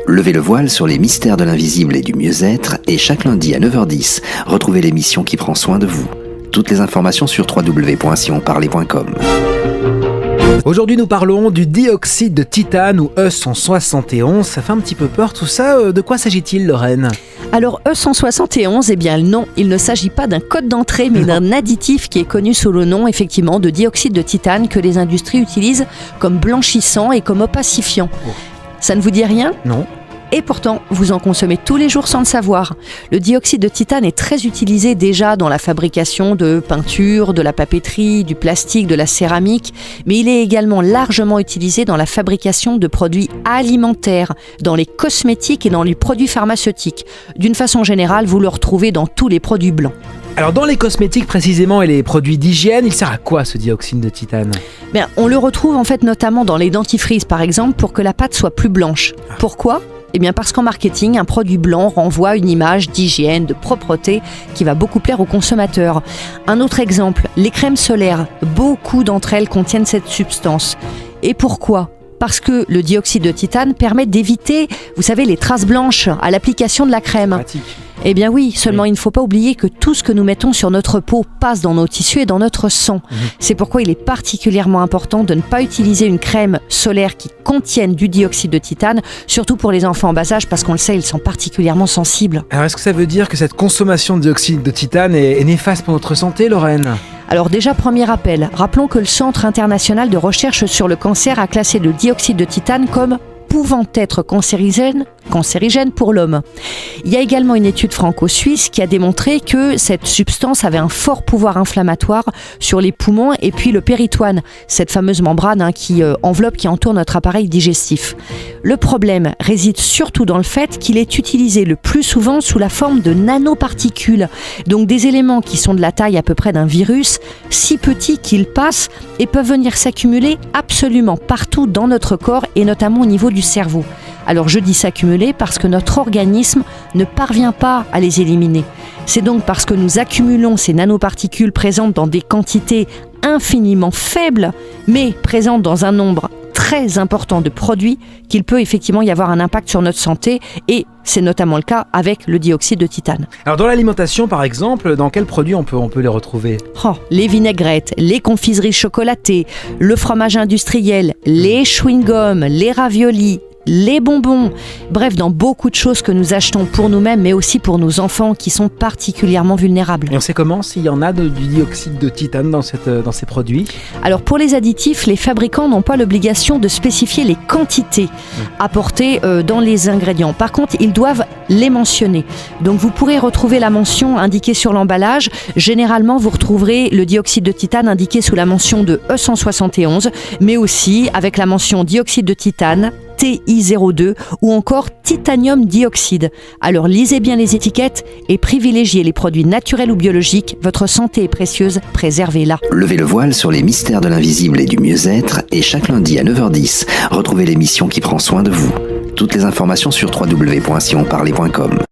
Levez le voile sur les mystères de l'invisible et du mieux-être et chaque lundi à 9h10, retrouvez l'émission qui prend soin de vous. Toutes les informations sur www.sionparler.com. Aujourd'hui, nous parlons du dioxyde de titane ou E171. Ça fait un petit peu peur tout ça. De quoi s'agit-il, Lorraine ? Alors E171, eh bien non, il ne s'agit pas d'un code d'entrée, mais d'un additif qui est connu sous le nom effectivement de dioxyde de titane que les industries utilisent comme blanchissant et comme opacifiant. Ça ne vous dit rien ? Non. Et pourtant, vous en consommez tous les jours sans le savoir. Le dioxyde de titane est très utilisé déjà dans la fabrication de peinture, de la papeterie, du plastique, de la céramique, mais il est également largement utilisé dans la fabrication de produits alimentaires, dans les cosmétiques et dans les produits pharmaceutiques. D'une façon générale, vous le retrouvez dans tous les produits blancs. Alors dans les cosmétiques précisément et les produits d'hygiène, il sert à quoi ce dioxyde de titane ? Bien, on le retrouve en fait notamment dans les dentifrices par exemple pour que la pâte soit plus blanche. Pourquoi ? Eh bien parce qu'en marketing, un produit blanc renvoie une image d'hygiène, de propreté qui va beaucoup plaire aux consommateurs. Un autre exemple, les crèmes solaires, beaucoup d'entre elles contiennent cette substance. Et pourquoi ? Parce que le dioxyde de titane permet d'éviter, vous savez, les traces blanches à l'application de la crème. Pratique. Eh bien oui, seulement il ne faut pas oublier que tout ce que nous mettons sur notre peau passe dans nos tissus et dans notre sang. C'est pourquoi il est particulièrement important de ne pas utiliser une crème solaire qui contienne du dioxyde de titane, surtout pour les enfants en bas âge, parce qu'on le sait, ils sont particulièrement sensibles. Alors est-ce que ça veut dire que cette consommation de dioxyde de titane est néfaste pour notre santé, Lorraine ? Alors déjà, premier rappel, rappelons que le Centre international de recherche sur le cancer a classé le dioxyde de titane comme pouvant être cancérigène pour l'homme. Il y a également une étude franco-suisse qui a démontré que cette substance avait un fort pouvoir inflammatoire sur les poumons et puis le péritoine, cette fameuse membrane qui entoure notre appareil digestif. Le problème réside surtout dans le fait qu'il est utilisé le plus souvent sous la forme de nanoparticules, donc des éléments qui sont de la taille à peu près d'un virus, si petits qu'ils passent et peuvent venir s'accumuler absolument partout dans notre corps et notamment au niveau du cerveau. Alors je dis s'accumuler parce que notre organisme ne parvient pas à les éliminer. C'est donc parce que nous accumulons ces nanoparticules présentes dans des quantités infiniment faibles, mais présentes dans un nombre très important de produits qu'il peut effectivement y avoir un impact sur notre santé et c'est notamment le cas avec le dioxyde de titane. Alors dans l'alimentation par exemple, dans quels produits on peut les retrouver ? Les vinaigrettes, les confiseries chocolatées, le fromage industriel, les chewing-gums, les raviolis, les bonbons, bref, dans beaucoup de choses que nous achetons pour nous-mêmes, mais aussi pour nos enfants qui sont particulièrement vulnérables. Et on sait comment s'il y en a du dioxyde de titane dans ces produits ? Alors pour les additifs, les fabricants n'ont pas l'obligation de spécifier les quantités apportées dans les ingrédients. Par contre, ils doivent les mentionner. Donc vous pourrez retrouver la mention indiquée sur l'emballage. Généralement, vous retrouverez le dioxyde de titane indiqué sous la mention de E171, mais aussi avec la mention dioxyde de titane, TI02 ou encore titanium dioxyde. Alors lisez bien les étiquettes et privilégiez les produits naturels ou biologiques. Votre santé est précieuse, préservez-la. Levez le voile sur les mystères de l'invisible et du mieux-être et chaque lundi à 9h10, retrouvez l'émission qui prend soin de vous. Toutes les informations sur www.sionparler.com.